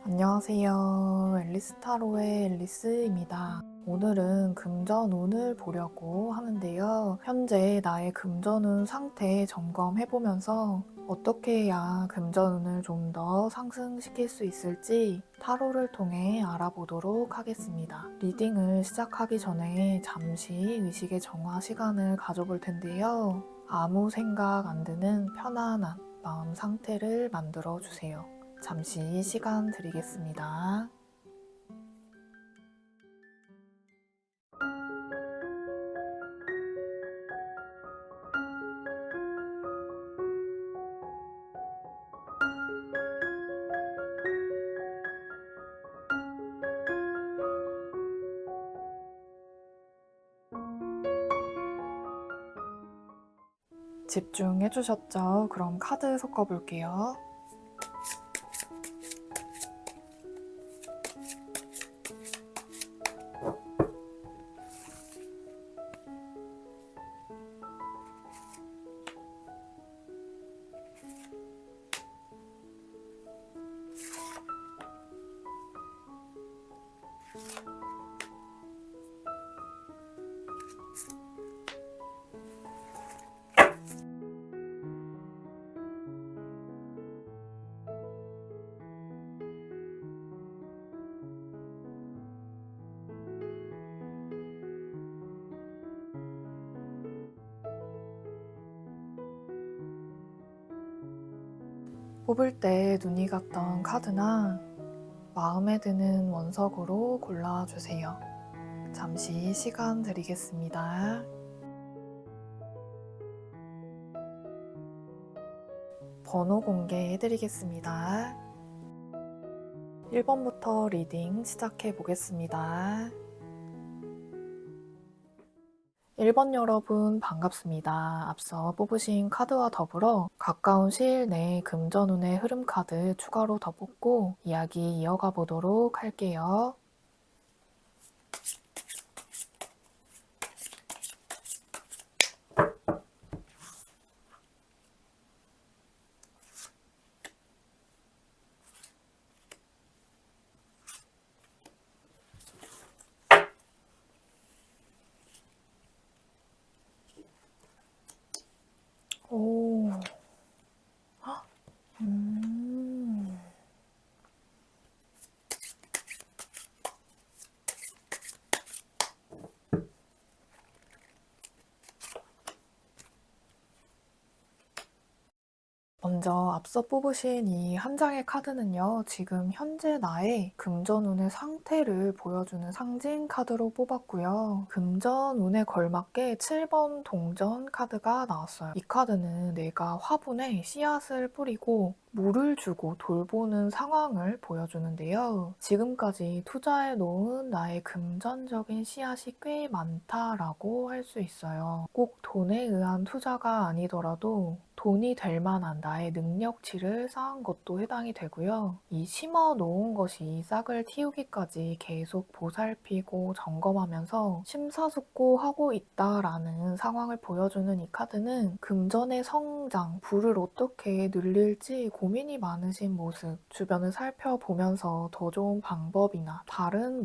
안녕하세요. 앨리스타로의 앨리스입니다. 오늘은 금전운을 보려고 하는데요. 현재 나의 금전운 상태 점검해보면서 어떻게 해야 금전운을 좀 더 상승시킬 수 있을지 타로를 통해 알아보도록 하겠습니다. 리딩을 시작하기 전에 잠시 의식의 정화 시간을 가져볼 텐데요. 아무 생각 안 드는 편안한 마음 상태를 만들어 주세요. 잠시 시간 드리겠습니다. 집중해 주셨죠? 그럼 카드 섞어 볼게요. 뽑을 때 눈이 갔던 카드나 마음에 드는 원석으로 골라주세요. 잠시 시간 드리겠습니다. 번호 공개해 드리겠습니다. 1번부터 리딩 시작해 보겠습니다. 1번 여러분 반갑습니다. 앞서 뽑으신 카드와 더불어 가까운 시일 내에 금전운의 흐름 카드 추가로 더 뽑고 이야기 이어가 보도록 할게요. 오, 음. 먼저 앞서 뽑으신 이 한 장의 카드는요, 지금 현재 나의 금전운의 상태를 보여주는 상징 카드로 뽑았고요. 금전운에 걸맞게 7번 동전 카드가 나왔어요. 이 카드는 내가 화분에 씨앗을 뿌리고 물을 주고 돌보는 상황을 보여주는데요. 지금까지 투자해 놓은 나의 금전적인 씨앗이 꽤 많다라고 할 수 있어요. 꼭 돈에 의한 투자가 아니더라도 돈이 될 만한 나의 능력치를 쌓은 것도 해당이 되고요. 이 심어 놓은 것이 싹을 틔우기까지 계속 보살피고 점검하면서 심사숙고하고 있다라는 상황을 보여주는 이 카드는 금전의 성장, 부를 어떻게 늘릴지 고민이 많으신 모습, 주변을 살펴보면서 더 좋은 방법이나 다른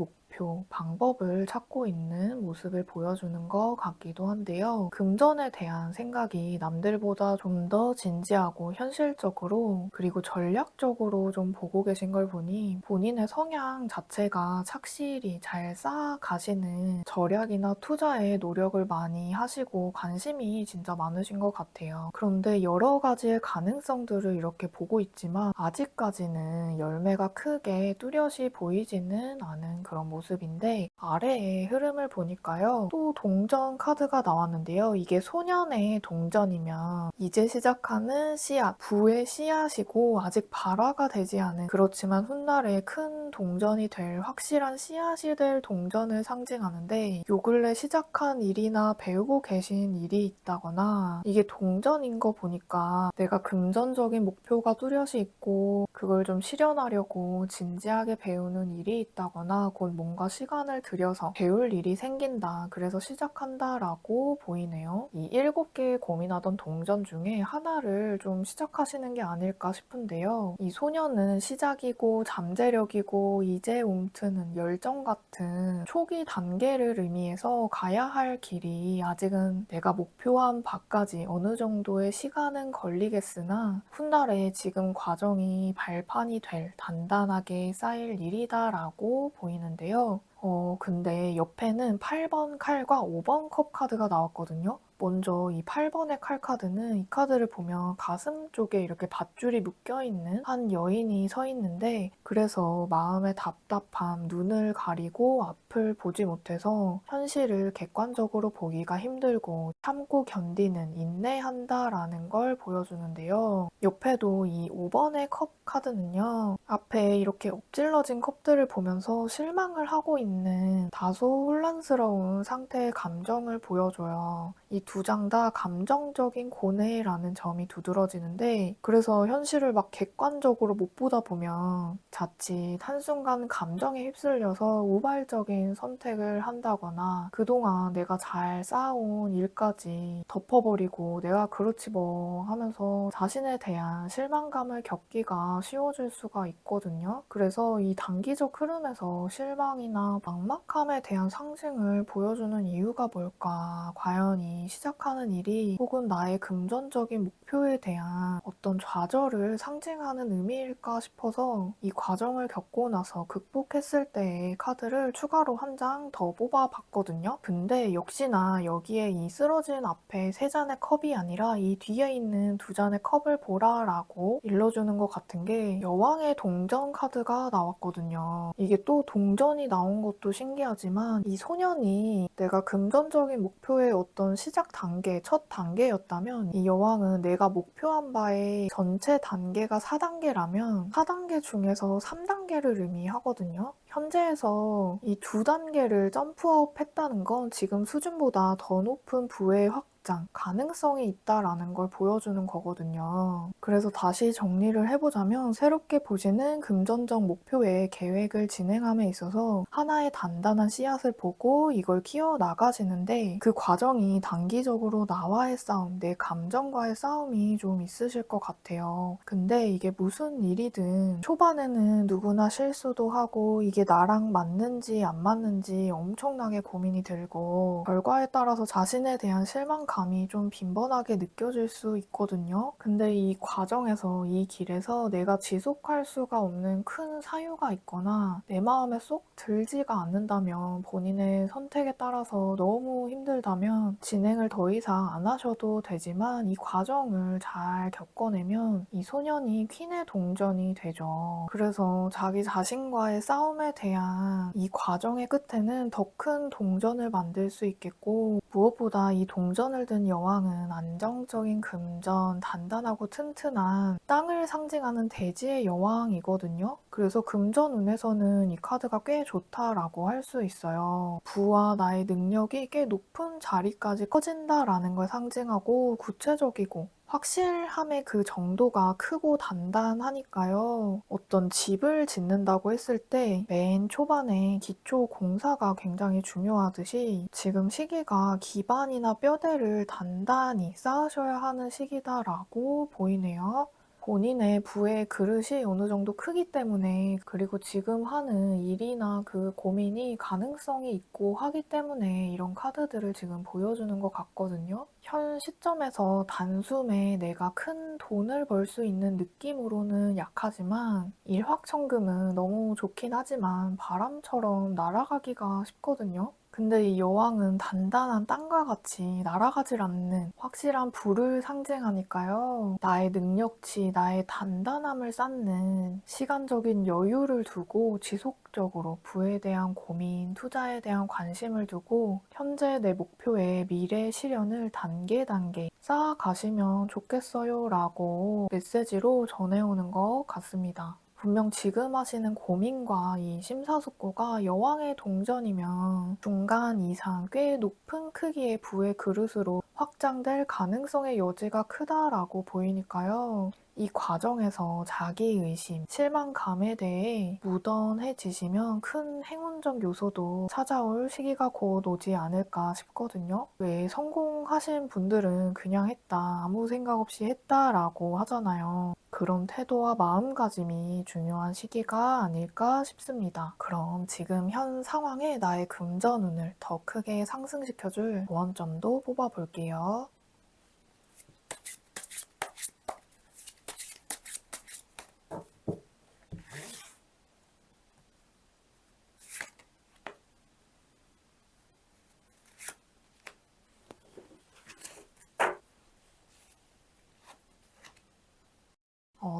방법을 찾고 있는 모습을 보여주는 것 같기도 한데요. 금전에 대한 생각이 남들보다 좀 더 진지하고 현실적으로 그리고 전략적으로 좀 보고 계신 걸 보니 본인의 성향 자체가 착실히 잘 쌓아가시는 절약이나 투자에 노력을 많이 하시고 관심이 진짜 많으신 것 같아요. 그런데 여러 가지의 가능성들을 이렇게 보고 있지만 아직까지는 열매가 크게 뚜렷이 보이지는 않은 그런 모습인데 아래의 흐름을 보니까요. 또 동전 카드가 나왔는데요. 이게 소년의 동전이면 이제 시작하는 씨앗, 부의 씨앗이고 아직 발화가 되지 않은 그렇지만 훗날에 큰 동전이 될 확실한 씨앗이 될 동전을 상징하는데 요 근래 시작한 일이나 배우고 계신 일이 있다거나 이게 동전인 거 보니까 내가 금전적인 목표가 뚜렷이 있고 그걸 좀 실현하려고 진지하게 배우는 일이 있다거나 곧 뭔가 시간을 들여서 배울 일이 생긴다. 그래서 시작한다라고 보이네요. 이 7개 고민하던 동전 중에 하나를 좀 시작하시는 게 아닐까 싶은데요. 이 소녀는 시작이고 잠재력이고 이제 움트는 열정 같은 초기 단계를 의미해서 가야 할 길이 아직은 내가 목표한 바까지 어느 정도의 시간은 걸리겠으나 훗날에 지금 과정이 발판이 될 단단하게 쌓일 일이다라고 보이는데요. 근데 옆에는 8번 칼과 5번 컵 카드가 나왔거든요. 먼저 이 8번의 칼 카드는 이 카드를 보면 가슴 쪽에 이렇게 밧줄이 묶여있는 한 여인이 서 있는데 그래서 마음의 답답함, 눈을 가리고 앞을 보지 못해서 현실을 객관적으로 보기가 힘들고 참고 견디는 인내한다라는 걸 보여주는데요. 옆에도 이 5번의 컵 카드는요. 앞에 이렇게 엎질러진 컵들을 보면서 실망을 하고 있는 다소 혼란스러운 상태의 감정을 보여줘요. 이 두 장 다 감정적인 고뇌라는 점이 두드러지는데 그래서 현실을 막 객관적으로 못 보다 보면 자칫 한순간 감정에 휩쓸려서 우발적인 선택을 한다거나 그동안 내가 잘 쌓아온 일까지 덮어버리고 내가 그렇지 뭐 하면서 자신에 대한 실망감을 겪기가 쉬워질 수가 있거든요. 그래서 이 단기적 흐름에서 실망이나 막막함에 대한 상징을 보여주는 이유가 뭘까? 과연 이 시작하는 일이 혹은 나의 금전적인 목표에 대한 어떤 좌절을 상징하는 의미일까 싶어서 이 과정을 겪고 나서 극복했을 때의 카드를 추가로 한 장 더 뽑아봤거든요. 근데 역시나 여기에 이 쓰러진 앞에 3잔의 컵이 아니라 이 뒤에 있는 2잔의 컵을 보라라고 일러주는 것 같은 게 여왕의 동전 카드가 나왔거든요. 이게 또 동전이 나온 것도 신기하지만 이 소년이 내가 금전적인 목표의 어떤 시작 단계, 첫 단계였다면 이 여왕은 내가 목표한 바의 전체 단계가 4단계라면 4단계 중에서 3단계를 의미하거든요. 현재에서 이 2단계를 점프아웃 했다는 건 지금 수준보다 더 높은 부의 확장, 가능성이 있다라는 걸 보여주는 거거든요. 그래서 다시 정리를 해보자면 새롭게 보시는 금전적 목표의 계획을 진행함에 있어서 하나의 단단한 씨앗을 보고 이걸 키워나가시는데 그 과정이 단기적으로 나와의 싸움, 내 감정과의 싸움이 좀 있으실 것 같아요. 근데 이게 무슨 일이든 초반에는 누구나 실수도 하고 이게 나랑 맞는지 안 맞는지 엄청나게 고민이 들고 결과에 따라서 자신에 대한 실망감이 좀 빈번하게 느껴질 수 있거든요. 근데 이 과정에서 이 길에서 내가 지속할 수가 없는 큰 사유가 있거나 내 마음에 쏙 들지가 않는다면 본인의 선택에 따라서 너무 힘들다면 진행을 더 이상 안 하셔도 되지만 이 과정을 잘 겪어내면 이 소년이 퀸의 동전이 되죠. 그래서 자기 자신과의 싸움에 대한 이 과정의 끝에는 더 큰 동전을 만들 수 있겠고 무엇보다 이 동전을 든 여왕은 안정적인 금전, 단단하고 튼튼한 땅을 상징하는 대지의 여왕이거든요. 그래서 금전운에서는 이 카드가 꽤 좋다라고 할 수 있어요. 부와 나의 능력이 꽤 높은 자리까지 커진다라는 걸 상징하고 구체적이고 확실함의 그 정도가 크고 단단하니까요. 어떤 집을 짓는다고 했을 때 맨 초반에 기초 공사가 굉장히 중요하듯이 지금 시기가 기반이나 뼈대를 단단히 쌓으셔야 하는 시기다라고 보이네요. 본인의 부의 그릇이 어느 정도 크기 때문에 그리고 지금 하는 일이나 그 고민이 가능성이 있고 하기 때문에 이런 카드들을 지금 보여주는 것 같거든요. 현 시점에서 단숨에 내가 큰 돈을 벌 수 있는 느낌으로는 약하지만 일확천금은 너무 좋긴 하지만 바람처럼 날아가기가 쉽거든요. 근데 이 여왕은 단단한 땅과 같이 날아가질 않는 확실한 부를 상징하니까요. 나의 능력치, 나의 단단함을 쌓는 시간적인 여유를 두고 지속적으로 부에 대한 고민, 투자에 대한 관심을 두고 현재 내 목표의 미래 실현을 단계 쌓아가시면 좋겠어요 라고 메시지로 전해오는 것 같습니다. 분명 지금 하시는 고민과 이 심사숙고가 여왕의 동전이면 중간 이상 꽤 높은 크기의 부의 그릇으로 확장될 가능성의 여지가 크다라고 보이니까요. 이 과정에서 자기의심, 실망감에 대해 무던해지시면 큰 행운적 요소도 찾아올 시기가 곧 오지 않을까 싶거든요. 왜 성공하신 분들은 그냥 했다, 아무 생각 없이 했다라고 하잖아요. 그런 태도와 마음가짐이 중요한 시기가 아닐까 싶습니다. 그럼 지금 현 상황에 나의 금전운을 더 크게 상승시켜줄 원점도 뽑아볼게요.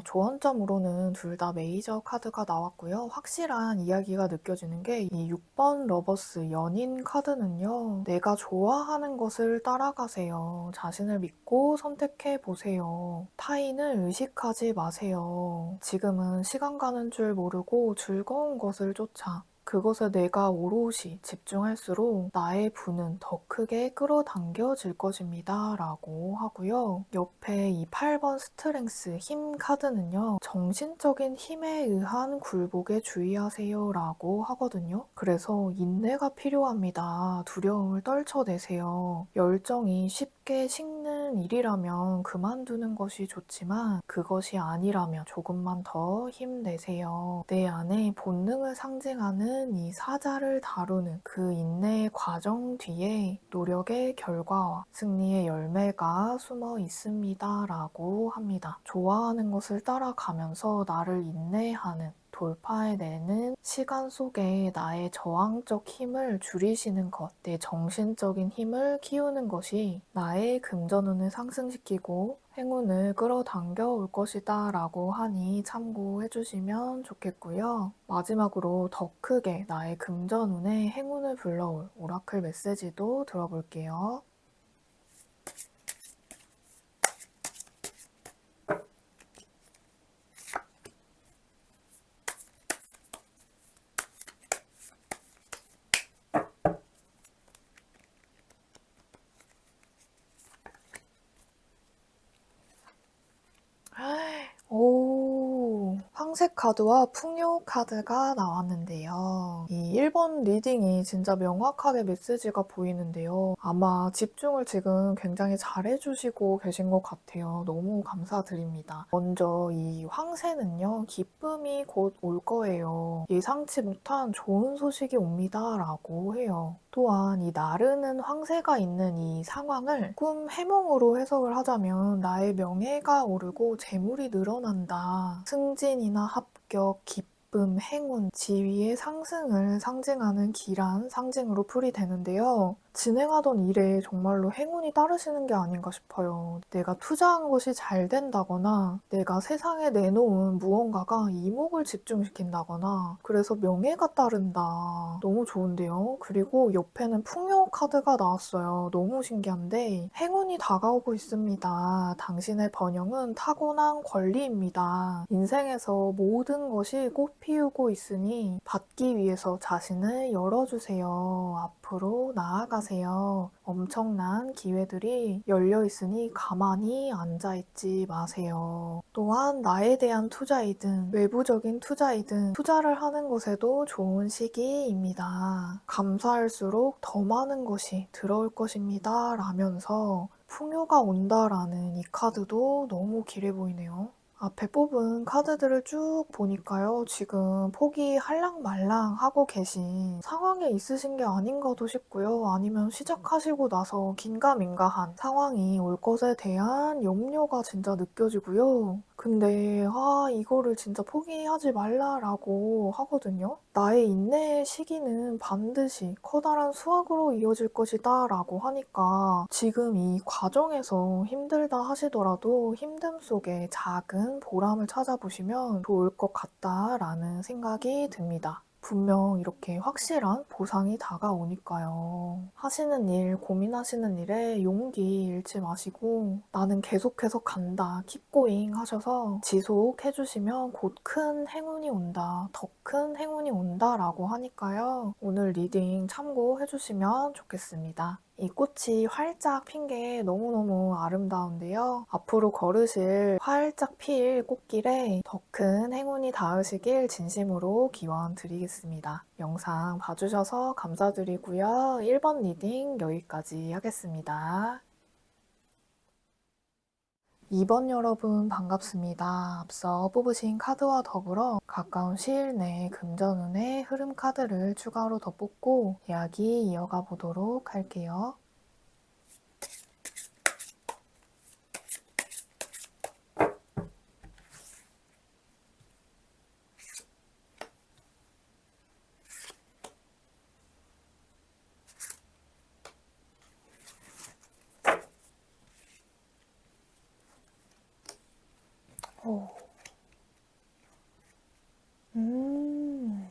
조언점으로는 둘 다 메이저 카드가 나왔고요. 확실한 이야기가 느껴지는 게 이 6번 러버스 연인 카드는요. 내가 좋아하는 것을 따라가세요. 자신을 믿고 선택해 보세요. 타인을 의식하지 마세요. 지금은 시간 가는 줄 모르고 즐거운 것을 쫓아 그것에 내가 오롯이 집중할수록 나의 부는 더 크게 끌어당겨질 것입니다. 라고 하고요. 옆에 이 8번 스트렝스 힘 카드는요. 정신적인 힘에 의한 굴복에 주의하세요. 라고 하거든요. 그래서 인내가 필요합니다. 두려움을 떨쳐내세요. 열정이 쉽게 식는 일이라면 그만두는 것이 좋지만 그것이 아니라면 조금만 더 힘내세요. 내 안에 본능을 상징하는 이 사자를 다루는 그 인내의 과정 뒤에 노력의 결과와 승리의 열매가 숨어 있습니다. 라고 합니다. 좋아하는 것을 따라가면서 나를 인내하는 돌파해내는 시간 속에 나의 저항적 힘을 줄이시는 것, 내 정신적인 힘을 키우는 것이 나의 금전운을 상승시키고 행운을 끌어당겨 올 것이다 라고 하니 참고해 주시면 좋겠고요. 마지막으로 더 크게 나의 금전운에 행운을 불러올 오라클 메시지도 들어볼게요. 오, 황색 카드와 풍요 카드가 나왔는데요. 이 1번 리딩이 진짜 명확하게 메시지가 보이는데요. 아마 집중을 지금 굉장히 잘해주시고 계신 것 같아요. 너무 감사드립니다. 먼저 이 황새는요, 기쁨이 곧 올 거예요. 예상치 못한 좋은 소식이 옵니다. 라고 해요. 또한 이 나르는 황새가 있는 이 상황을 꿈 해몽으로 해석을 하자면 나의 명예가 오르고 재물이 늘어난다. 승진이나 합격, 기쁨, 행운, 지위의 상승을 상징하는 길한 상징으로 풀이되는데요. 진행하던 일에 정말로 행운이 따르시는 게 아닌가 싶어요. 내가 투자한 것이 잘 된다거나 내가 세상에 내놓은 무언가가 이목을 집중시킨다거나 그래서 명예가 따른다. 너무 좋은데요? 그리고 옆에는 풍요 카드가 나왔어요. 너무 신기한데 행운이 다가오고 있습니다. 당신의 번영은 타고난 권리입니다. 인생에서 모든 것이 꽃 피우고 있으니 받기 위해서 자신을 열어주세요. 앞으로 나아가세요. 엄청난 기회들이 열려 있으니 가만히 앉아있지 마세요. 또한 나에 대한 투자이든 외부적인 투자이든 투자를 하는 것에도 좋은 시기입니다. 감사할수록 더 많은 것이 들어올 것입니다. 라면서 풍요가 온다라는 이 카드도 너무 길해 보이네요. 앞에 뽑은 카드들을 쭉 보니까요. 지금 폭이 할랑말랑 하고 계신 상황에 있으신 게 아닌가도 싶고요. 아니면 시작하시고 나서 긴가민가한 상황이 올 것에 대한 염려가 진짜 느껴지고요. 근데 이거를 진짜 포기하지 말라라고 하거든요. 나의 인내의 시기는 반드시 커다란 수확으로 이어질 것이다 라고 하니까 지금 이 과정에서 힘들다 하시더라도 힘듦 속에 작은 보람을 찾아보시면 좋을 것 같다라는 생각이 듭니다. 분명 이렇게 확실한 보상이 다가오니까요. 하시는 일, 고민하시는 일에 용기 잃지 마시고 나는 계속해서 간다, 킵고잉 하셔서 지속해주시면 곧 큰 행운이 온다, 더 큰 행운이 온다 라고 하니까요. 오늘 리딩 참고해주시면 좋겠습니다. 이 꽃이 활짝 핀 게 너무너무 아름다운데요. 앞으로 걸으실 활짝 필 꽃길에 더 큰 행운이 닿으시길 진심으로 기원 드리겠습니다. 영상 봐주셔서 감사드리고요. 1번 리딩 여기까지 하겠습니다. 2번 여러분 반갑습니다. 앞서 뽑으신 카드와 더불어 가까운 시일 내에 금전운의 흐름 카드를 추가로 더 뽑고 이야기 이어가 보도록 할게요. 오.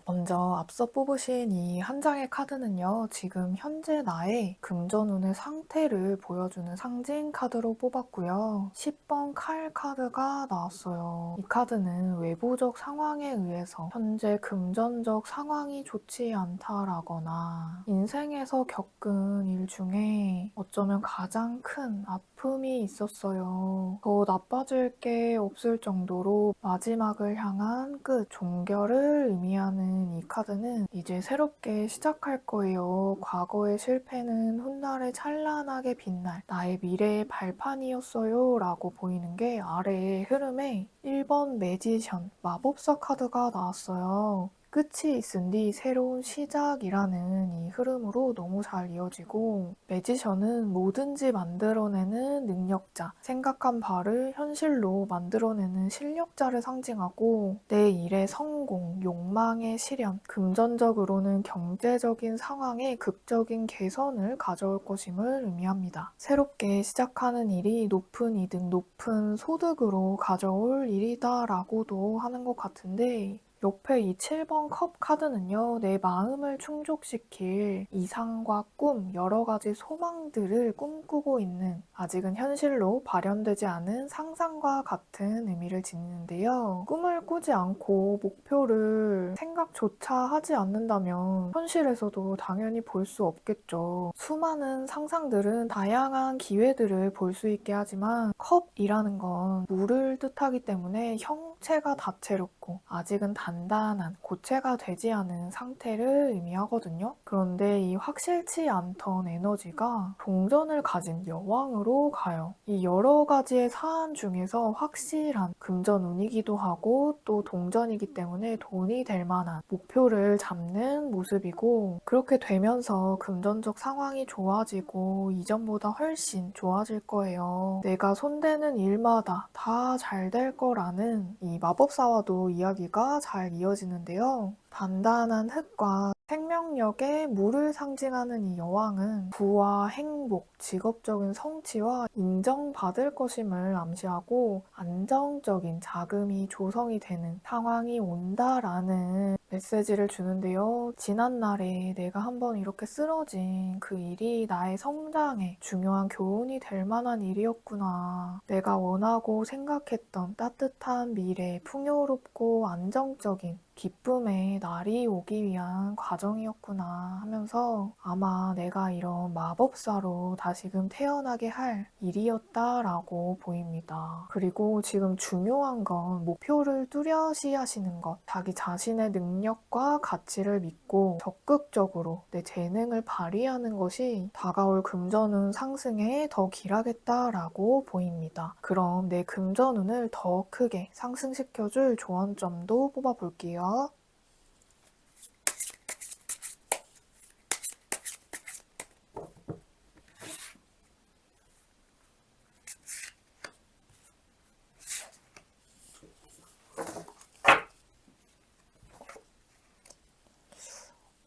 먼저 앞서 뽑으신 이 한 장의 카드는요, 지금 현재 나의 금전운의 상태를 보여주는 상징 카드로 뽑았고요. 10번 칼 카드가 나왔어요. 이 카드는 외부적 상황에 의해서 현재 금전적 상황이 좋지 않다라거나 인생에서 겪은 일 중에 어쩌면 가장 큰 아픔이 있었어요. 더 나빠질 게 없을 정도로 마지막을 향한 끝, 종결을 의미하는 이 카드는 이제 새롭게 시작할 거예요. 과거의 실패는 훗날에 찬란하게 빛날 나의 미래의 발판이었어요 라고 보이는 게 아래의 흐름에 1번 매지션, 마법사 카드가 나왔어요. 끝이 있은 뒤 새로운 시작이라는 이 흐름으로 너무 잘 이어지고, 매지션은 뭐든지 만들어내는 능력자, 생각한 바를 현실로 만들어내는 실력자를 상징하고, 내 일의 성공, 욕망의 실현, 금전적으로는 경제적인 상황의 극적인 개선을 가져올 것임을 의미합니다. 새롭게 시작하는 일이 높은 이득, 높은 소득으로 가져올 일이다라고도 하는 것 같은데, 옆에 이 7번 컵 카드는요, 내 마음을 충족시킬 이상과 꿈, 여러 가지 소망들을 꿈꾸고 있는, 아직은 현실로 발현되지 않은 상상과 같은 의미를 지니는데요. 꿈을 꾸지 않고 목표를 생각조차 하지 않는다면 현실에서도 당연히 볼 수 없겠죠. 수많은 상상들은 다양한 기회들을 볼 수 있게 하지만 컵이라는 건 물을 뜻하기 때문에 형체가 다채롭고 아직은 단단한 고체가 되지 않은 상태를 의미하거든요. 그런데 이 확실치 않던 에너지가 동전을 가진 여왕으로 가요. 이 여러 가지의 사안 중에서 확실한 금전운이기도 하고 또 동전이기 때문에 돈이 될 만한 목표를 잡는 모습이고, 그렇게 되면서 금전적 상황이 좋아지고 이전보다 훨씬 좋아질 거예요. 내가 손대는 일마다 다 잘 될 거라는 이 마법사와도 이야기가 잘 이어지는데요. 단단한 흙과 생명력의 물을 상징하는 이 여왕은 부와 행복, 직업적인 성취와 인정받을 것임을 암시하고 안정적인 자금이 조성이 되는 상황이 온다라는 메시지를 주는데요. 지난날에 내가 한번 이렇게 쓰러진 그 일이 나의 성장에 중요한 교훈이 될 만한 일이었구나. 내가 원하고 생각했던 따뜻한 미래, 풍요롭고 안정적인 기쁨의 날이 오기 위한 과정이었구나 하면서 아마 내가 이런 마법사로 다시금 태어나게 할 일이었다라고 보입니다. 그리고 지금 중요한 건 목표를 뚜렷이 하시는 것, 자기 자신의 능력과 가치를 믿고 적극적으로 내 재능을 발휘하는 것이 다가올 금전운 상승에 더 길하겠다라고 보입니다. 그럼 내 금전운을 더 크게 상승시켜줄 조언점도 뽑아볼게요.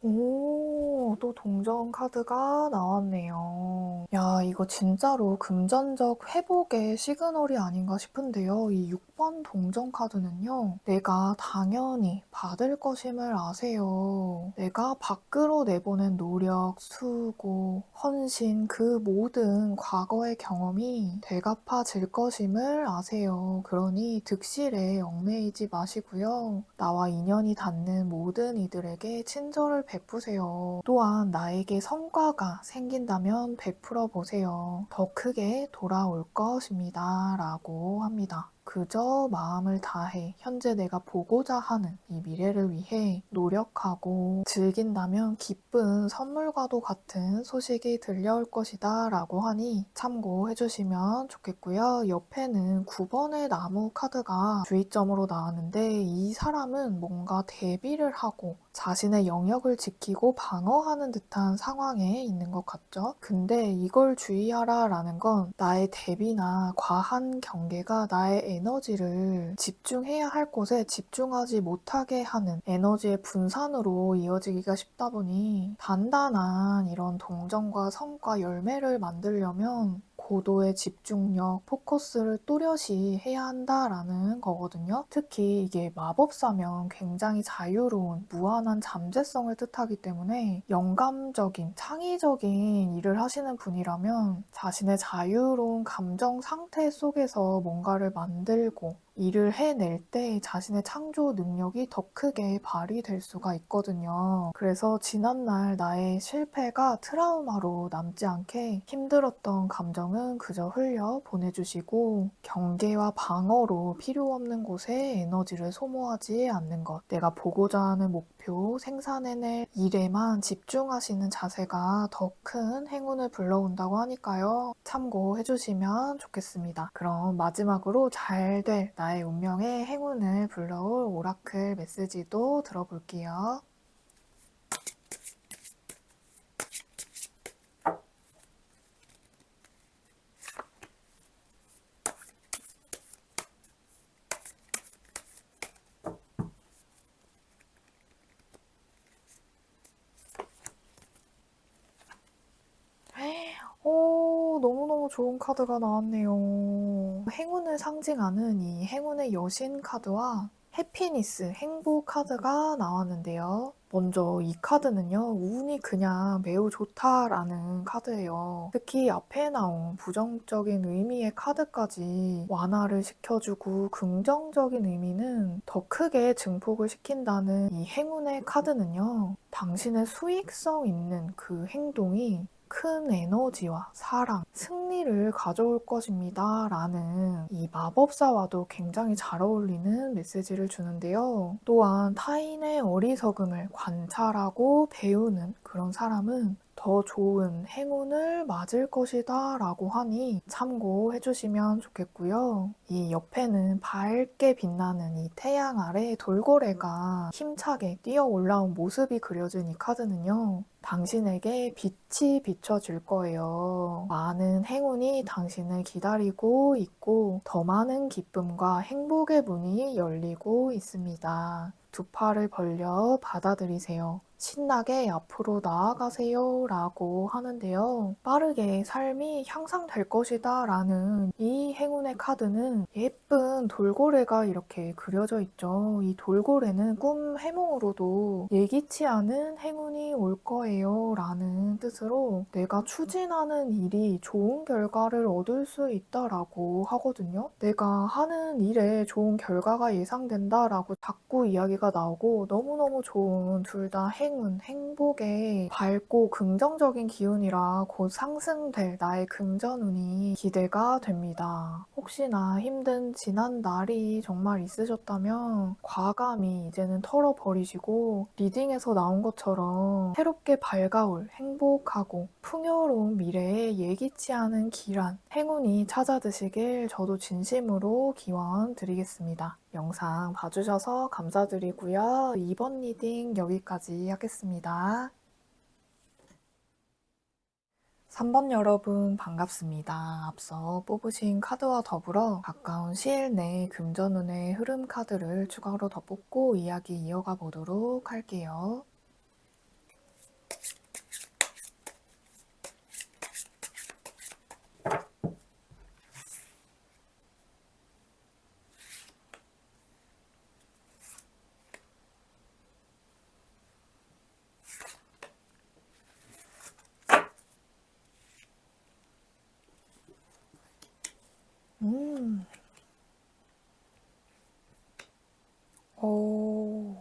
오, 또 동전 카드가 나왔네요. 야, 이거 진짜로 금전적 회복의 시그널이 아닌가 싶은데요. 이 6번 동전 카드는요, 내가 당연히 받을 것임을 아세요. 내가 밖으로 내보낸 노력, 수고, 헌신, 그 모든 과거의 경험이 되갚아질 것임을 아세요. 그러니 득실에 얽매이지 마시고요. 나와 인연이 닿는 모든 이들에게 친절을 베푸세요. 또한 또한 나에게 성과가 생긴다면 베풀어 보세요. 더 크게 돌아올 것입니다. 라고 합니다. 그저 마음을 다해 현재 내가 보고자 하는 이 미래를 위해 노력하고 즐긴다면 기쁜 선물과도 같은 소식이 들려올 것이다 라고 하니 참고해 주시면 좋겠고요. 옆에는 9번의 나무 카드가 주의점으로 나왔는데 이 사람은 뭔가 대비를 하고 자신의 영역을 지키고 방어하는 듯한 상황에 있는 것 같죠? 근데 이걸 주의하라 라는 건 나의 대비나 과한 경계가 나의 에너지를 집중해야 할 곳에 집중하지 못하게 하는 에너지의 분산으로 이어지기가 쉽다 보니 단단한 이런 동정과 성과 열매를 만들려면 고도의 집중력, 포커스를 또렷이 해야 한다라는 거거든요. 특히 이게 마법사면 굉장히 자유로운, 무한한 잠재성을 뜻하기 때문에 영감적인, 창의적인 일을 하시는 분이라면 자신의 자유로운 감정 상태 속에서 뭔가를 만들고 일을 해낼 때 자신의 창조 능력이 더 크게 발휘될 수가 있거든요. 그래서 지난날 나의 실패가 트라우마로 남지 않게 힘들었던 감정은 그저 흘려 보내주시고 경계와 방어로 필요 없는 곳에 에너지를 소모하지 않는 것, 내가 보고자 하는 목표, 생산해낼 일에만 집중하시는 자세가 더 큰 행운을 불러온다고 하니까요. 참고해주시면 좋겠습니다. 그럼 마지막으로 잘 될 나의 운명의 행운을 불러올 오라클 메시지도 들어볼게요. 너무너무 좋은 카드가 나왔네요. 행운을 상징하는 이 행운의 여신 카드와 해피니스, 행복 카드가 나왔는데요. 먼저 이 카드는요, 운이 그냥 매우 좋다라는 카드예요. 특히 앞에 나온 부정적인 의미의 카드까지 완화를 시켜주고 긍정적인 의미는 더 크게 증폭을 시킨다는 이 행운의 카드는요, 당신의 수익성 있는 그 행동이 큰 에너지와 사랑, 승리를 가져올 것입니다. 라는 이 마법사와도 굉장히 잘 어울리는 메시지를 주는데요. 또한 타인의 어리석음을 관찰하고 배우는 그런 사람은 더 좋은 행운을 맞을 것이다 라고 하니 참고해 주시면 좋겠고요. 이 옆에는 밝게 빛나는 이 태양 아래 돌고래가 힘차게 뛰어 올라온 모습이 그려진 이 카드는요. 당신에게 빛이 비춰질 거예요. 많은 행운이 당신을 기다리고 있고 더 많은 기쁨과 행복의 문이 열리고 있습니다. 두 팔을 벌려 받아들이세요. 신나게 앞으로 나아가세요 라고 하는데요. 빠르게 삶이 향상될 것이다 라는 이 행운의 카드는 예쁜 돌고래가 이렇게 그려져 있죠. 이 돌고래는 꿈 해몽으로도 예기치 않은 행운이 올 거예요 라는 뜻으로 내가 추진하는 일이 좋은 결과를 얻을 수 있다라고 하거든요. 내가 하는 일에 좋은 결과가 예상된다 라고 자꾸 이야기가 나오고 너무너무 좋은 둘 다 행운, 행복의 밝고 긍정적인 기운이라 곧 상승될 나의 금전운이 기대가 됩니다. 혹시나 힘든 지난 날이 정말 있으셨다면 과감히 이제는 털어버리시고 리딩에서 나온 것처럼 새롭게 밝아올 행복하고 풍요로운 미래에 예기치 않은 길한 행운이 찾아드시길 저도 진심으로 기원 드리겠습니다. 영상 봐주셔서 감사드리고요. 이번 리딩 여기까지 하겠습니다. 3번 여러분 반갑습니다. 앞서 뽑으신 카드와 더불어 가까운 시일 내에 금전운의 흐름 카드를 추가로 더 뽑고 이야기 이어가 보도록 할게요. 음, 오,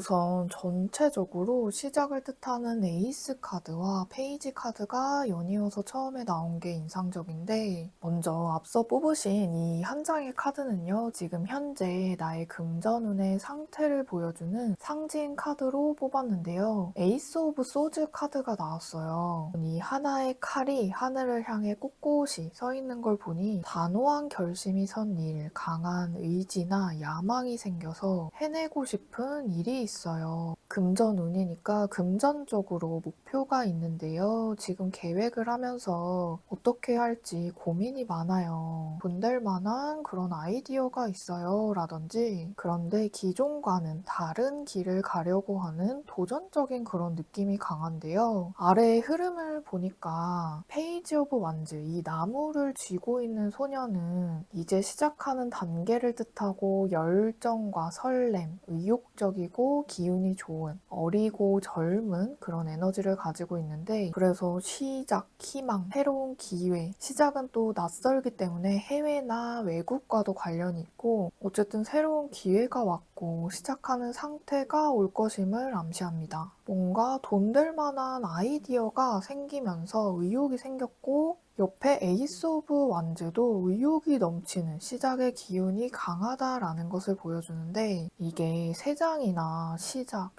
우선 전체적으로 시작을 뜻하는 에이스 카드와 페이지 카드가 연이어서 처음에 나온 게 인상적인데, 먼저 앞서 뽑으신 이 한 장의 카드는요, 지금 현재 나의 금전운의 상태를 보여주는 상징 카드로 뽑았는데요. 에이스 오브 소즈 카드가 나왔어요. 이 하나의 칼이 하늘을 향해 꼿꼿이 서 있는 걸 보니 단호한 결심이 선 일, 강한 의지나 야망이 생겨서 해내고 싶은 일이 있어요. 금전운이니까 금전적으로 목표가 있는데요. 지금 계획을 하면서 어떻게 할지 고민이 많아요. 돈 될 만한 그런 아이디어가 있어요. 라든지, 그런데 기존과는 다른 길을 가려고 하는 도전적인 그런 느낌이 강한데요. 아래의 흐름을 보니까 페이지 오브 완즈, 이 나무를 쥐고 있는 소녀는 이제 시작하는 단계를 뜻하고 열정과 설렘, 의욕적이고 기운이 좋은 어리고 젊은 그런 에너지를 가지고 있는데, 그래서 시작, 희망, 새로운 기회, 시작은 또 낯설기 때문에 해외나 외국과도 관련이 있고, 어쨌든 새로운 기회가 왔고 시작하는 상태가 올 것임을 암시합니다. 뭔가 돈 될 만한 아이디어가 생기면서 의욕이 생겼고, 옆에 에이스 오브 완즈도 의욕이 넘치는 시작의 기운이 강하다라는 것을 보여주는데, 이게 세 장이나 시작,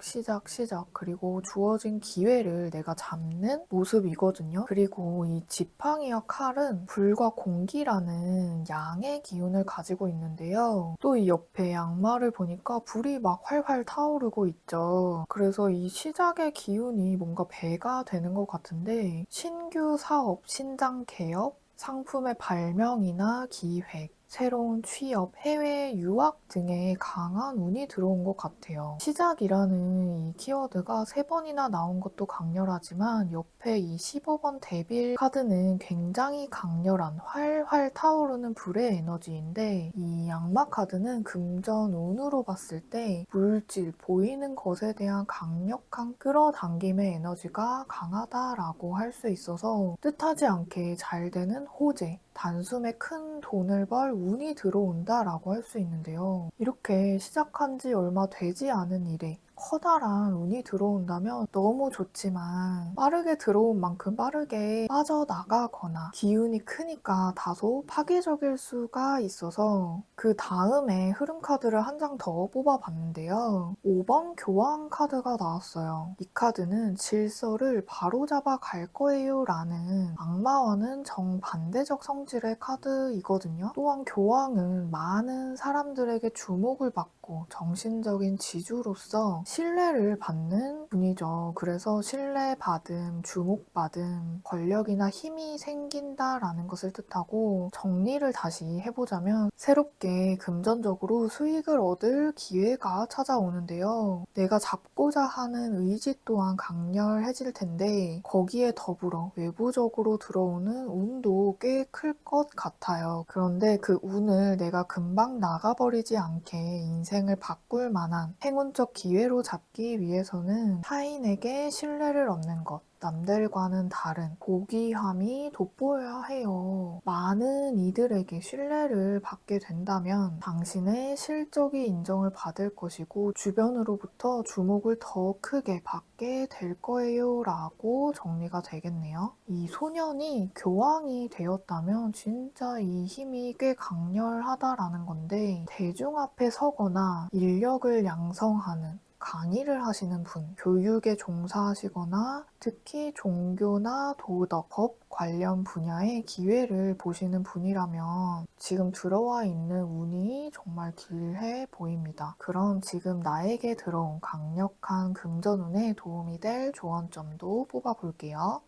그리고 주어진 기회를 내가 잡는 모습이거든요. 그리고 이 지팡이와 칼은 불과 공기라는 양의 기운을 가지고 있는데요. 또 이 옆에 양말을 보니까 불이 막 활활 타오르고 있죠. 그래서 이 시작의 기운이 뭔가 배가 되는 것 같은데, 신규 사업, 신장 개업, 상품의 발명이나 기획, 새로운 취업, 해외 유학 등의 강한 운이 들어온 것 같아요. 시작이라는 이 키워드가 3번이나 나온 것도 강렬하지만, 옆에 이 15번 데빌 카드는 굉장히 강렬한 활활 타오르는 불의 에너지인데, 이 양마 카드는 금전 운으로 봤을 때 물질, 보이는 것에 대한 강력한 끌어당김의 에너지가 강하다라고 할 수 있어서 뜻하지 않게 잘 되는 호재, 단숨에 큰 돈을 벌 운이 들어온다라고 할 수 있는데요. 이렇게 시작한 지 얼마 되지 않은 일에 커다란 운이 들어온다면 너무 좋지만, 빠르게 들어온 만큼 빠르게 빠져나가거나 기운이 크니까 다소 파괴적일 수가 있어서 그 다음에 흐름 카드를 한 장 더 뽑아봤는데요. 5번 교황 카드가 나왔어요. 이 카드는 질서를 바로잡아 갈 거예요 라는 악마와는 정반대적 성질의 카드이거든요. 또한 교황은 많은 사람들에게 주목을 받고 정신적인 지주로서 신뢰를 받는 분이죠. 그래서 신뢰받음, 주목받음, 권력이나 힘이 생긴다라는 것을 뜻하고, 정리를 다시 해보자면 새롭게 금전적으로 수익을 얻을 기회가 찾아오는데요. 내가 잡고자 하는 의지 또한 강렬해질 텐데, 거기에 더불어 외부적으로 들어오는 운도 꽤 클 것 같아요. 그런데 그 운을 내가 금방 나가버리지 않게 인생을 바꿀 만한 행운적 기회로 잡기 위해서는 타인에게 신뢰를 얻는 것, 남들과는 다른 고귀함이 돋보여야 해요. 많은 이들에게 신뢰를 받게 된다면 당신의 실적이 인정을 받을 것이고, 주변으로부터 주목을 더 크게 받게 될 거예요 라고 정리가 되겠네요. 이 소년이 교황이 되었다면 진짜 이 힘이 꽤 강렬하다라는 건데, 대중 앞에 서거나 인력을 양성하는, 강의를 하시는 분, 교육에 종사하시거나 특히 종교나 도덕, 법 관련 분야의 기회를 보시는 분이라면 지금 들어와 있는 운이 정말 길해 보입니다. 그럼 지금 나에게 들어온 강력한 금전운에 도움이 될 조언점도 뽑아볼게요.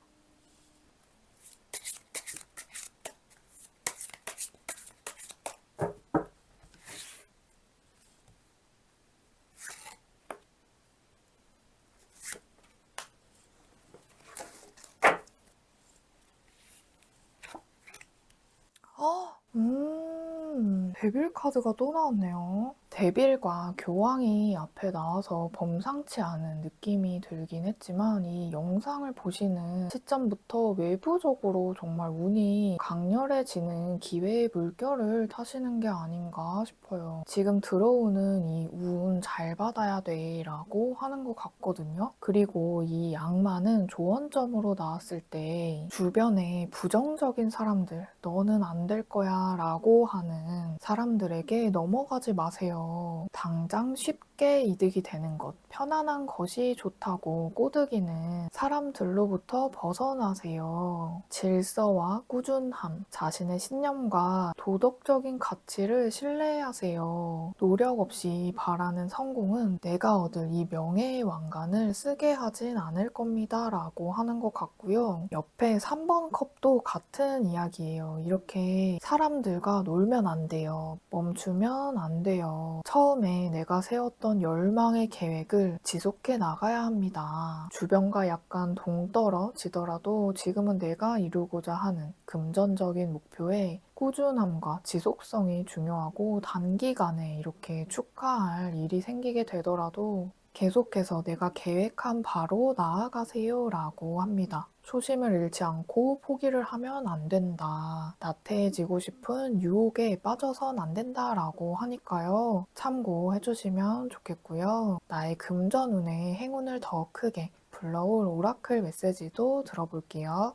데빌 카드가 또 나왔네요. 데빌과 교황이 앞에 나와서 범상치 않은 느낌이 들긴 했지만 이 영상을 보시는 시점부터 외부적으로 정말 운이 강렬해지는 기회의 물결을 타시는 게 아닌가 싶어요. 지금 들어오는 이 운 잘 받아야 돼 라고 하는 것 같거든요. 그리고 이 악마는 조언점으로 나왔을 때 주변에 부정적인 사람들, 너는 안 될 거야 라고 하는 사람들에게 넘어가지 마세요. 당장 쉽게 이득이 되는 것, 편안한 것이 좋다고 꼬드기는 사람들로부터 벗어나세요. 질서와 꾸준함, 자신의 신념과 도덕적인 가치를 신뢰하세요. 노력 없이 바라는 성공은 내가 얻을 이 명예의 왕관을 쓰게 하진 않을 겁니다 라고 하는 것 같고요. 옆에 3번 컵도 같은 이야기예요. 이렇게 사람들과 놀면 안 돼요. 멈추면 안 돼요. 처음에 내가 세웠던 열망의 계획을 지속해 나가야 합니다. 주변과 약간 동떨어지더라도 지금은 내가 이루고자 하는 금전적인 목표에 꾸준함과 지속성이 중요하고 단기간에 이렇게 축하할 일이 생기게 되더라도 계속해서 내가 계획한 바로 나아가세요 라고 합니다. 초심을 잃지 않고 포기를 하면 안 된다. 나태해지고 싶은 유혹에 빠져선 안 된다 라고 하니까요. 참고해 주시면 좋겠고요. 나의 금전운에 행운을 더 크게 불러올 오라클 메시지도 들어볼게요.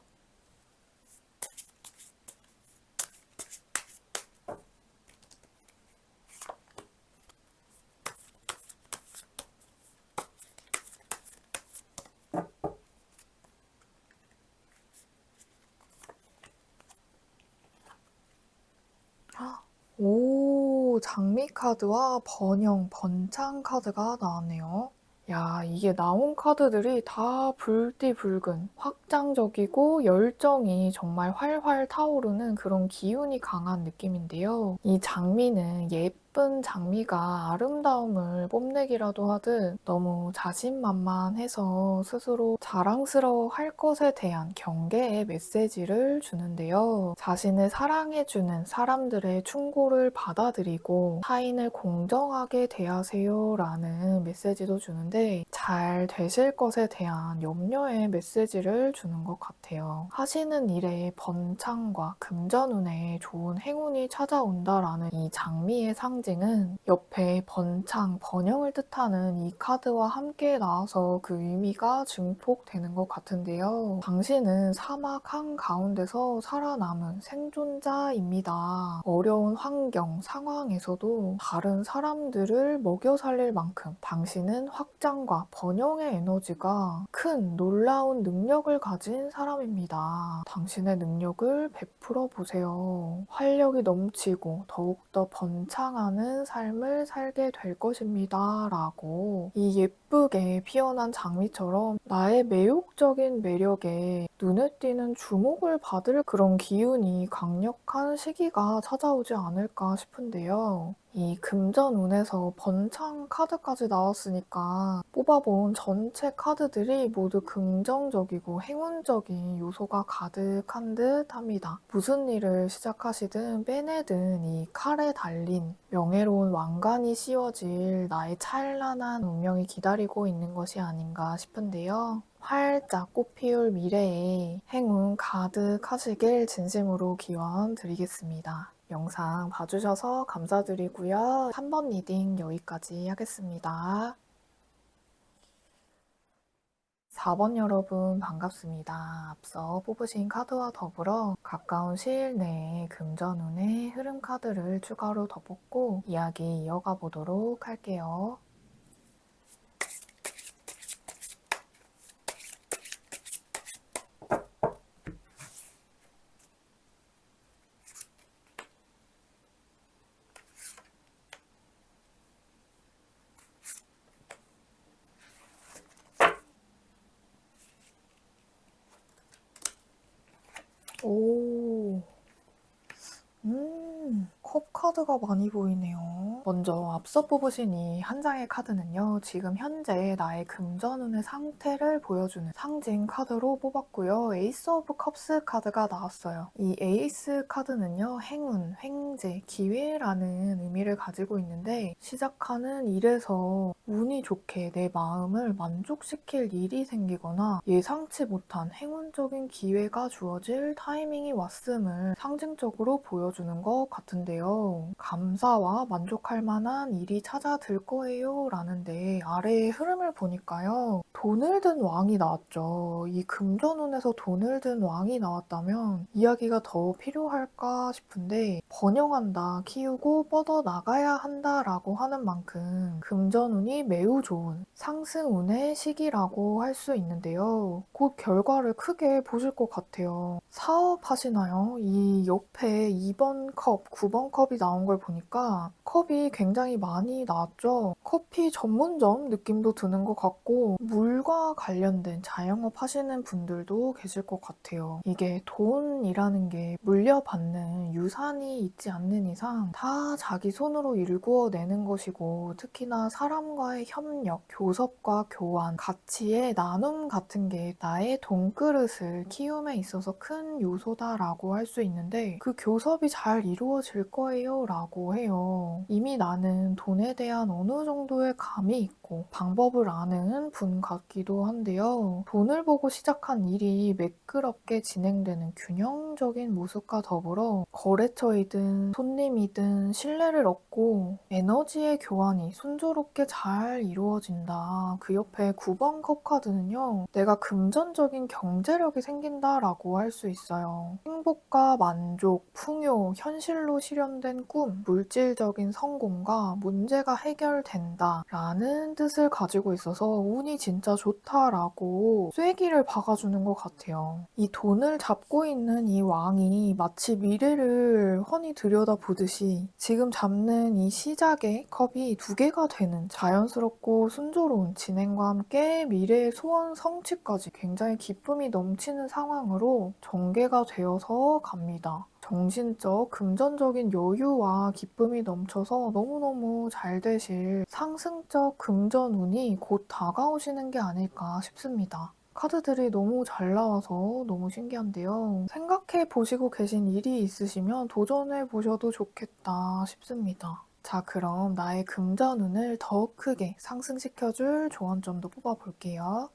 오, 장미 카드와 번영, 번창 카드가 나왔네요. 야, 이게 나온 카드들이 다 불띠불근, 확장적이고 열정이 정말 활활 타오르는 그런 기운이 강한 느낌인데요. 이 장미는 예쁜 장미가 아름다움을 뽐내기라도 하듯 너무 자신만만해서 스스로 자랑스러워할 것에 대한 경계의 메시지를 주는데요. 자신을 사랑해주는 사람들의 충고를 받아들이고 타인을 공정하게 대하세요 라는 메시지도 주는데 잘 되실 것에 대한 염려의 메시지를 주는 것 같아요. 하시는 일에 번창과 금전운에 좋은 행운이 찾아온다라는 이 장미의 상징은 옆에 번창, 번영을 뜻하는 이 카드와 함께 나와서 그 의미가 증폭되는 것 같은데요. 당신은 사막 한가운데서 살아남은 생존자입니다. 어려운 환경, 상황에서도 다른 사람들을 먹여 살릴 만큼 당신은 확장과 번영의 에너지가 큰 놀라운 능력을 가진 사람입니다. 당신의 능력을 베풀어 보세요. 활력이 넘치고 더욱더 번창하는 삶을 살게 될 것입니다. 라고 이 예쁘게 피어난 장미처럼 나의 매혹적인 매력에 눈에 띄는 주목을 받을 그런 기운이 강력한 시기가 찾아오지 않을까 싶은데요. 이 금전운에서 번창 카드까지 나왔으니까 뽑아본 전체 카드들이 모두 긍정적이고 행운적인 요소가 가득한 듯 합니다. 무슨 일을 시작하시든 빼내든 이 칼에 달린 명예로운 왕관이 씌워질 나의 찬란한 운명이 기다리고 있는 것이 아닌가 싶은데요. 활짝 꽃피울 미래에 행운 가득하시길 진심으로 기원 드리겠습니다. 영상 봐주셔서 감사드리고요. 3번 리딩 여기까지 하겠습니다. 4번 여러분 반갑습니다. 앞서 뽑으신 카드와 더불어 가까운 시일 내에 금전운의 흐름 카드를 추가로 더 뽑고 이야기 이어가 보도록 할게요. 오, 컵 카드가 많이 보이네요. 먼저 앞서 뽑으신 이 한 장의 카드는요. 지금 현재 나의 금전운의 상태를 보여주는 상징 카드로 뽑았고요. 에이스 오브 컵스 카드가 나왔어요. 이 에이스 카드는요. 행운, 횡재, 기회라는 의미를 가지고 있는데 시작하는 일에서 운이 좋게 내 마음을 만족시킬 일이 생기거나 예상치 못한 행운적인 기회가 주어질 타이밍이 왔음을 상징적으로 보여주는 것 같은데요. 감사와 만족할 만한 일이 찾아들 거예요 라는데 아래의 흐름을 보니까요. 돈을 든 왕이 나왔죠. 이 금전운에서 돈을 든 왕이 나왔다면 이야기가 더 필요할까 싶은데 번영한다, 키우고 뻗어나가야 한다라고 하는 만큼 금전운이 매우 좋은 상승운의 시기라고 할 수 있는데요. 곧 결과를 크게 보실 것 같아요. 사업하시나요? 이 옆에 2번 컵, 9번 컵이 나온 걸 보니까 컵이 굉장히 많이 나왔죠. 커피 전문점 느낌도 드는 것 같고 물과 관련된 자영업 하시는 분들도 계실 것 같아요. 이게 돈이라는 게 물려받는 유산이 있지 않는 이상 다 자기 손으로 일구어내는 것이고 특히나 사람과의 협력, 교섭과 교환, 가치의 나눔 같은 게 나의 돈그릇을 키움에 있어서 큰 요소다라고 할 수 있는데 그 교섭이 잘 이루어질 거예요 라고 해요. 이미 나는 돈에 대한 어느 정도의 감이 있고 방법을 아는 분 같기도 한데요. 돈을 보고 시작한 일이 매끄럽게 진행되는 균형적인 모습과 더불어 거래처이든 손님이든 신뢰를 얻고 에너지의 교환이 순조롭게 잘 이루어진다. 그 옆에 9번 컵 카드는요. 내가 금전적인 경제력이 생긴다라고 할 수 있어요. 행복과 만족, 풍요, 현실로 실현된 꿈, 물질적인 성공과 문제가 해결된다 라는 뜻을 가지고 있어서 운이 진짜 좋다라고 쐐기를 박아주는 것 같아요. 이 돈을 잡고 있는 이 왕이 마치 미래를 훤히 들여다보듯이 지금 잡는 이 시작의 컵이 두 개가 되는 자연스럽고 순조로운 진행과 함께 미래의 소원 성취까지 굉장히 기쁨이 넘치는 상황으로 전개가 되어서 갑니다. 정신적, 금전적인 여유와 기쁨이 넘쳐서 너무너무 잘 되실 상승적 금전운이 곧 다가오시는 게 아닐까 싶습니다. 카드들이 너무 잘 나와서 너무 신기한데요. 생각해 보시고 계신 일이 있으시면 도전해 보셔도 좋겠다 싶습니다. 자, 그럼 나의 금전운을 더 크게 상승시켜줄 조언점도 뽑아볼게요.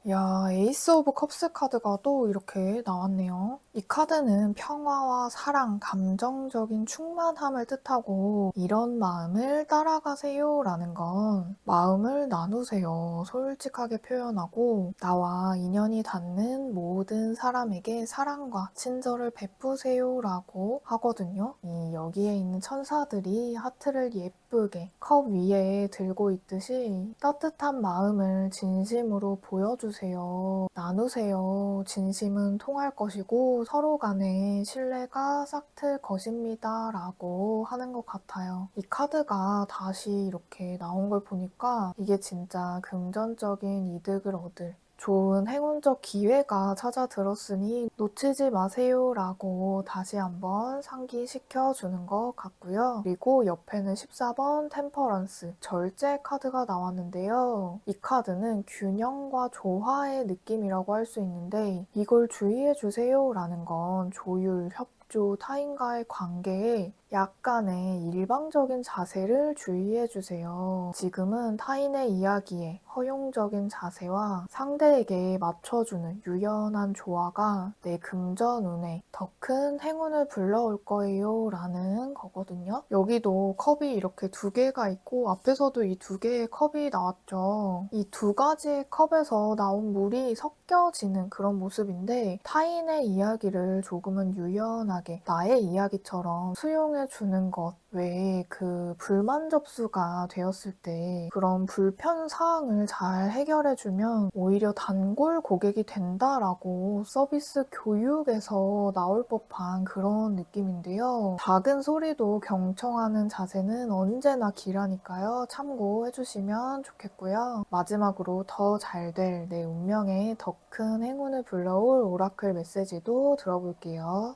야, 에이스 오브 컵스 카드가 또 이렇게 나왔네요. 이 카드는 평화와 사랑, 감정적인 충만함을 뜻하고 이런 마음을 따라가세요 라는 건 마음을 나누세요. 솔직하게 표현하고 나와 인연이 닿는 모든 사람에게 사랑과 친절을 베푸세요 라고 하거든요. 여기에 있는 천사들이 하트를 예쁘게 컵 위에 들고 있듯이 따뜻한 마음을 진심으로 보여주세요. 나누세요. 진심은 통할 것이고 서로 간에 신뢰가 싹틀 것입니다. 라고 하는 것 같아요. 이 카드가 다시 이렇게 나온 걸 보니까 이게 진짜 금전적인 이득을 얻을 좋은 행운적 기회가 찾아들었으니 놓치지 마세요 라고 다시 한번 상기시켜 주는 것 같고요. 그리고 옆에는 14번 템퍼런스 절제 카드가 나왔는데요. 이 카드는 균형과 조화의 느낌이라고 할 수 있는데 이걸 주의해 주세요 라는 건 조율, 협조, 타인과의 관계에 약간의 일방적인 자세를 주의해 주세요. 지금은 타인의 이야기에 허용적인 자세와 상대에게 맞춰주는 유연한 조화가 내 금전운에 더 큰 행운을 불러올 거예요 라는 거거든요. 여기도 컵이 이렇게 두 개가 있고 앞에서도 이 두 개의 컵이 나왔죠. 이 두 가지의 컵에서 나온 물이 섞여지는 그런 모습인데 타인의 이야기를 조금은 유연하게 나의 이야기처럼 수용해 행동해 주는 것 외에 그 불만 접수가 되었을 때 그런 불편 사항을 잘 해결해 주면 오히려 단골 고객이 된다라고 서비스 교육에서 나올 법한 그런 느낌인데요. 작은 소리도 경청하는 자세는 언제나 기라니까요. 참고해 주시면 좋겠고요. 마지막으로 더 잘 될 내 운명에 더 큰 행운을 불러올 오라클 메시지도 들어볼게요.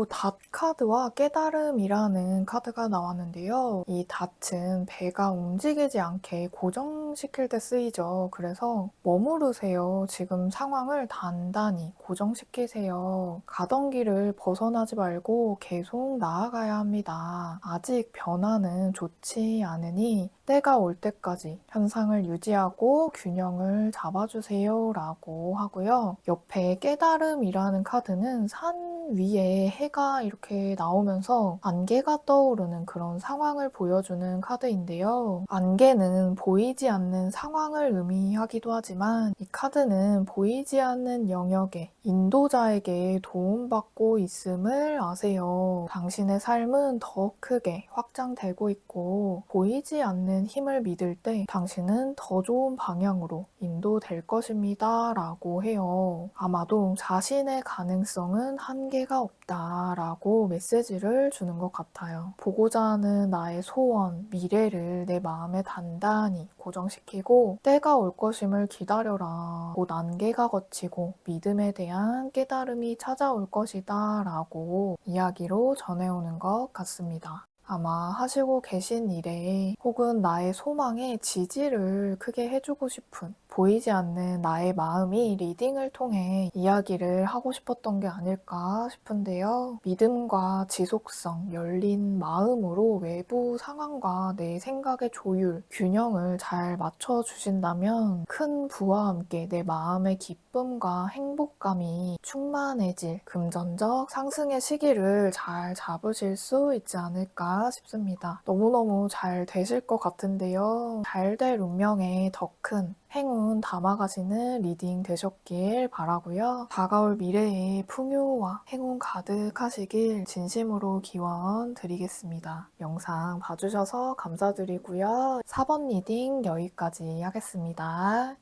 닷 카드와 깨달음이라는 카드가 나왔는데요. 이 닷은 배가 움직이지 않게 고정시킬 때 쓰이죠. 그래서 머무르세요. 지금 상황을 단단히 고정시키세요. 가던 길을 벗어나지 말고 계속 나아가야 합니다. 아직 변화는 좋지 않으니 때가 올 때까지 현상을 유지하고 균형을 잡아주세요 라고 하고요. 옆에 깨달음이라는 카드는 산 위에 해가 이렇게 나오면서 안개가 떠오르는 그런 상황을 보여주는 카드인데요. 안개는 보이지 않는 상황을 의미하기도 하지만 이 카드는 보이지 않는 영역에 인도자에게 도움받고 있음을 아세요. 당신의 삶은 더 크게 확장되고 있고 보이지 않는 힘을 믿을 때 당신은 더 좋은 방향으로 인도될 것입니다 라고 해요. 아마도 자신의 가능성은 한계가 없다라고 메시지를 주는 것 같아요. 보고자 하는 나의 소원, 미래를 내 마음에 단단히 고정시키고 때가 올 것임을 기다려라. 곧 안개가 걷히고 믿음에 대한 깨달음이 찾아올 것이다 라고 이야기로 전해오는 것 같습니다. 아마 하시고 계신 일에 혹은 나의 소망에 지지를 크게 해주고 싶은 보이지 않는 나의 마음이 리딩을 통해 이야기를 하고 싶었던 게 아닐까 싶은데요. 믿음과 지속성, 열린 마음으로 외부 상황과 내 생각의 조율, 균형을 잘 맞춰주신다면 큰 부와 함께 내 마음의 기쁨과 행복감이 충만해질 금전적 상승의 시기를 잘 잡으실 수 있지 않을까 싶습니다. 너무너무 잘 되실 것 같은데요. 잘 될 운명에 더 큰 행운 담아가시는 리딩 되셨길 바라고요. 다가올 미래에 풍요와 행운 가득하시길 진심으로 기원 드리겠습니다. 영상 봐주셔서 감사드리고요. 4번 리딩 여기까지 하겠습니다.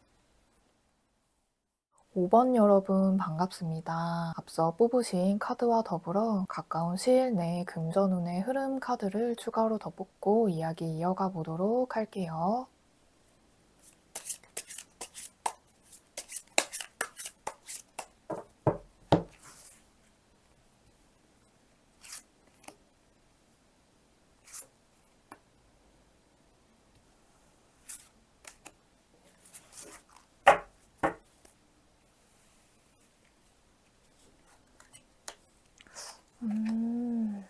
5번 여러분 반갑습니다. 앞서 뽑으신 카드와 더불어 가까운 시일 내에 금전운의 흐름 카드를 추가로 더 뽑고 이야기 이어가 보도록 할게요. 음...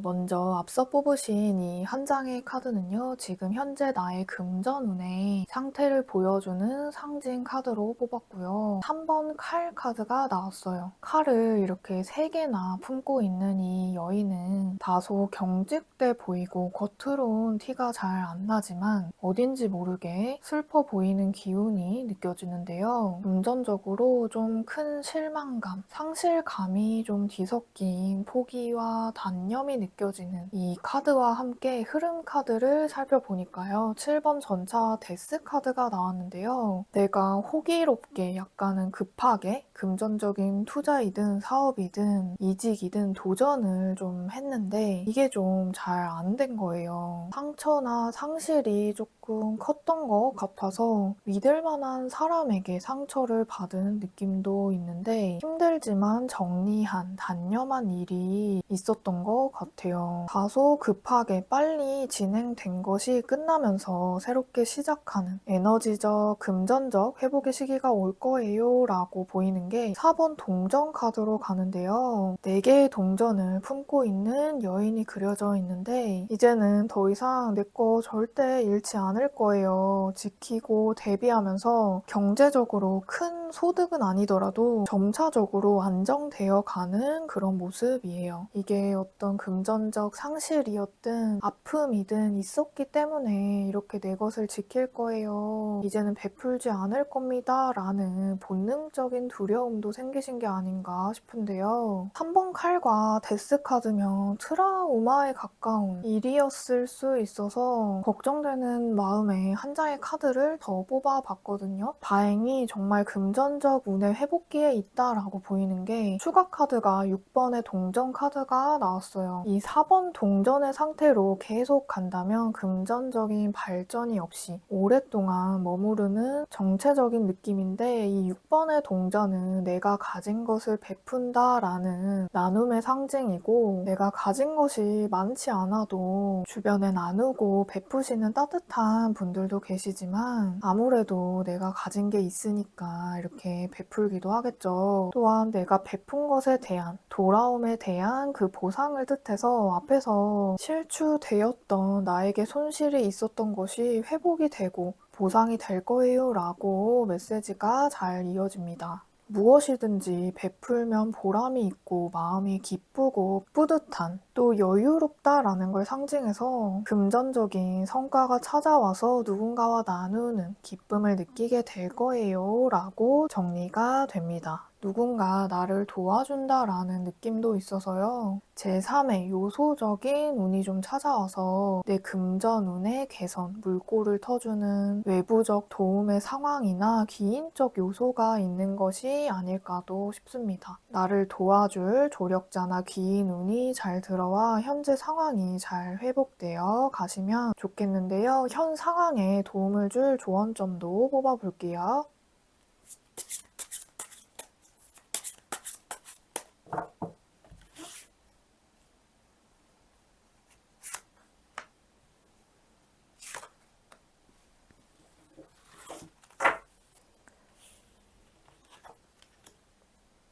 먼저 앞서 뽑으신 이 한 장의 카드는요. 지금 현재 나의 금전운의 상태를 보여주는 상징 카드로 뽑았고요. 3번 칼 카드가 나왔어요. 칼을 이렇게 3개나 품고 있는 이 여인은 다소 경직돼 보이고 겉으론 티가 잘 안 나지만 어딘지 모르게 슬퍼 보이는 기운이 느껴지는데요. 금전적으로 좀 큰 실망감, 상실감이 좀 뒤섞인 포기와 단념이 느껴지는 이 카드와 함께 흐름 카드를 살펴보니까요. 7번 전차 데스 카드가 나왔는데요. 내가 호기롭게 약간은 급하게 금전적인 투자이든 사업이든 이직이든 도전을 좀 했는데 이게 좀 잘 안 된 거예요. 상처나 상실이 조금 컸던 것 같아서 믿을 만한 사람에게 상처를 받은 느낌도 있는데 힘들지만 정리한 단념한 일이 있었던 것 같아요. 있거든요. 다소 급하게 빨리 진행된 것이 끝나면서 새롭게 시작하는 에너지적, 금전적 회복의 시기가 올 거예요 라고 보이는 게 4번 동전 카드로 가는데요. 4개의 동전을 품고 있는 여인이 그려져 있는데 이제는 더 이상 내 거 절대 잃지 않을 거예요. 지키고 대비하면서 경제적으로 큰 소득은 아니더라도 점차적으로 안정되어 가는 그런 모습이에요. 이게 어떤 금전적 상실이었든 아픔이든 있었기 때문에 이렇게 내 것을 지킬 거예요. 이제는 베풀지 않을 겁니다. 라는 본능적인 두려움도 생기신 게 아닌가 싶은데요. 3번 칼과 데스 카드면 트라우마에 가까운 일이었을 수 있어서 걱정되는 마음에 한 장의 카드를 더 뽑아봤거든요. 다행히 정말 금전적 운의 회복기에 있다라고 보이는 게 추가 카드가 6번의 동전 카드가 나왔어요. 이 4번 동전의 상태로 계속 간다면 금전적인 발전이 없이 오랫동안 머무르는 정체적인 느낌인데 이 6번의 동전은 내가 가진 것을 베푼다라는 나눔의 상징이고 내가 가진 것이 많지 않아도 주변에 나누고 베푸시는 따뜻한 분들도 계시지만 아무래도 내가 가진 게 있으니까 이렇게 베풀기도 하겠죠. 또한 내가 베푼 것에 대한 돌아옴에 대한 그 보상을 뜻해서 앞에서 실추되었던 나에게 손실이 있었던 것이 회복이 되고 보상이 될 거예요 라고 메시지가 잘 이어집니다. 무엇이든지 베풀면 보람이 있고 마음이 기쁘고 뿌듯한 또 여유롭다라는 걸 상징해서 금전적인 성과가 찾아와서 누군가와 나누는 기쁨을 느끼게 될 거예요 라고 정리가 됩니다. 누군가 나를 도와준다라는 느낌도 있어서요. 제3의 요소적인 운이 좀 찾아와서 내 금전 운의 개선, 물꼬를 터주는 외부적 도움의 상황이나 기인적 요소가 있는 것이 아닐까도 싶습니다. 나를 도와줄 조력자나 기인 운이 잘 들어와 현재 상황이 잘 회복되어 가시면 좋겠는데요. 현 상황에 도움을 줄 조언점도 뽑아볼게요.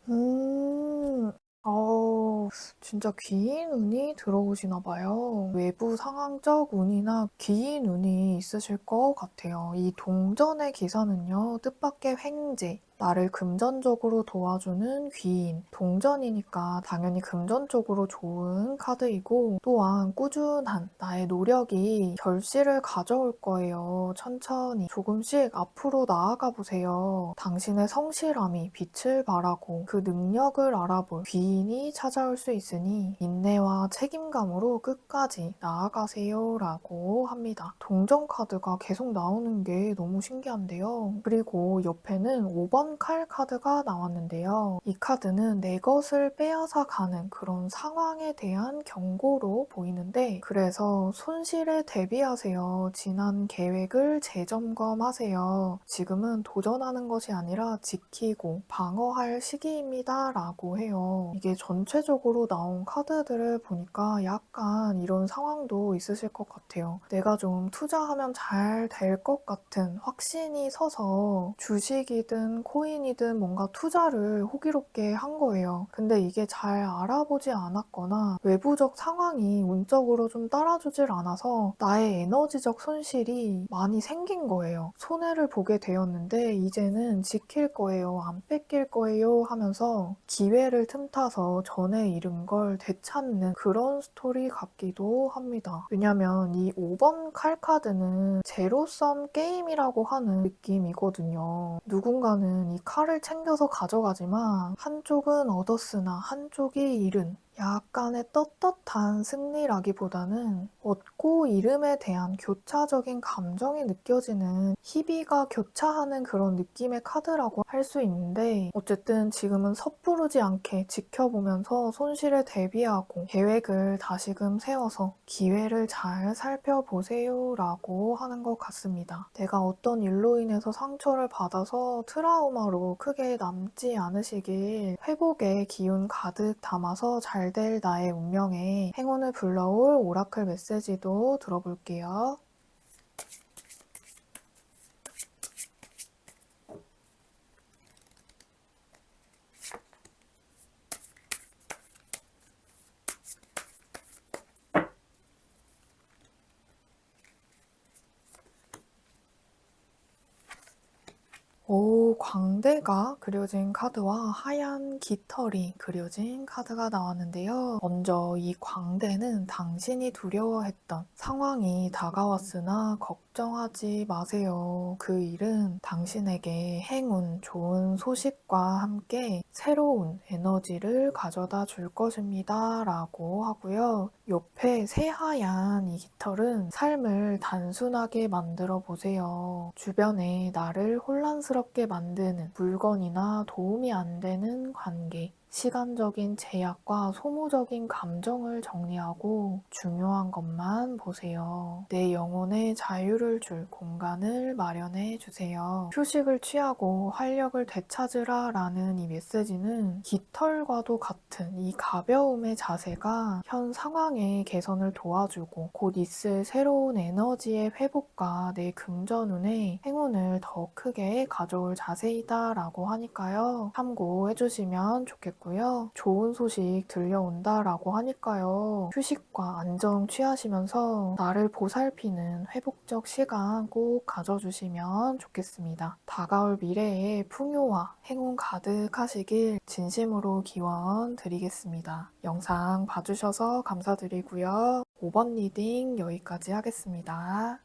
음, 진짜 귀인 운이 들어오시나 봐요. 외부 상황적 운이나 귀인 운이 있으실 것 같아요. 이 동전의 기사는요, 뜻밖의 횡재, 나를 금전적으로 도와주는 귀인, 동전이니까 당연히 금전적으로 좋은 카드이고 또한 꾸준한 나의 노력이 결실을 가져올 거예요. 천천히 조금씩 앞으로 나아가 보세요. 당신의 성실함이 빛을 발하고 그 능력을 알아볼 귀인이 찾아올 수 있으니 인내와 책임감으로 끝까지 나아가세요 라고 합니다. 동전 카드가 계속 나오는 게 너무 신기한데요. 그리고 옆에는 5번 칼 카드가 나왔는데요. 이 카드는 내 것을 빼앗아 가는 그런 상황에 대한 경고로 보이는데 그래서 손실에 대비하세요. 지난 계획을 재점검하세요. 지금은 도전하는 것이 아니라 지키고 방어할 시기입니다. 라고 해요. 이게 전체적으로 나온 카드들을 보니까 약간 이런 상황도 있으실 것 같아요. 내가 좀 투자하면 잘 될 것 같은 확신이 서서 주식이든 코인이든 뭔가 투자를 호기롭게 한 거예요. 근데 이게 잘 알아보지 않았거나 외부적 상황이 운적으로 좀 따라주질 않아서 나의 에너지적 손실이 많이 생긴 거예요. 손해를 보게 되었는데 이제는 지킬 거예요, 안 뺏길 거예요 하면서 기회를 틈타서 전에 잃은 걸 되찾는 그런 스토리 같기도 합니다. 왜냐면 이 5번 칼 카드는 제로섬 게임이라고 하는 느낌이거든요. 누군가는 이 칼을 챙겨서 가져가지만 한쪽은 얻었으나 한쪽이 잃은 약간의 떳떳한 승리라기보다는 얻고 잃음에 대한 교차적인 감정이 느껴지는 희비가 교차하는 그런 느낌의 카드라고 할 수 있는데 어쨌든 지금은 섣부르지 않게 지켜보면서 손실에 대비하고 계획을 다시금 세워서 기회를 잘 살펴보세요 라고 하는 것 같습니다. 내가 어떤 일로 인해서 상처를 받아서 트라우마로 크게 남지 않으시길 회복의 기운 가득 담아서 잘 잘 될 나의 운명에 행운을 불러올 오라클 메시지도 들어볼게요. 오, 광대가 그려진 카드와 하얀 깃털이 그려진 카드가 나왔는데요. 먼저 이 광대는 당신이 두려워했던 상황이 다가왔으나 걱정하지 마세요. 그 일은 당신에게 행운, 좋은 소식과 함께 새로운 에너지를 가져다 줄 것입니다. 라고 하고요. 옆에 새하얀 이 깃털은 삶을 단순하게 만들어 보세요. 주변에 나를 혼란스럽게 만드는 물건이나 도움이 안 되는 관계, 시간적인 제약과 소모적인 감정을 정리하고 중요한 것만 보세요. 내 영혼에 자유를 줄 공간을 마련해 주세요. 휴식을 취하고 활력을 되찾으라 라는 이 메시지는 깃털과도 같은 이 가벼움의 자세가 현 상황의 개선을 도와주고 곧 있을 새로운 에너지의 회복과 내 금전운에 행운을 더 크게 가져올 자세이다 라고 하니까요. 참고해 주시면 좋겠고요. 좋은 소식 들려온다 라고 하니까요. 휴식과 안정 취하시면서 나를 보살피는 회복적 시간 꼭 가져주시면 좋겠습니다. 다가올 미래에 풍요와 행운 가득하시길 진심으로 기원 드리겠습니다. 영상 봐주셔서 감사드리고요. 5번 리딩 여기까지 하겠습니다.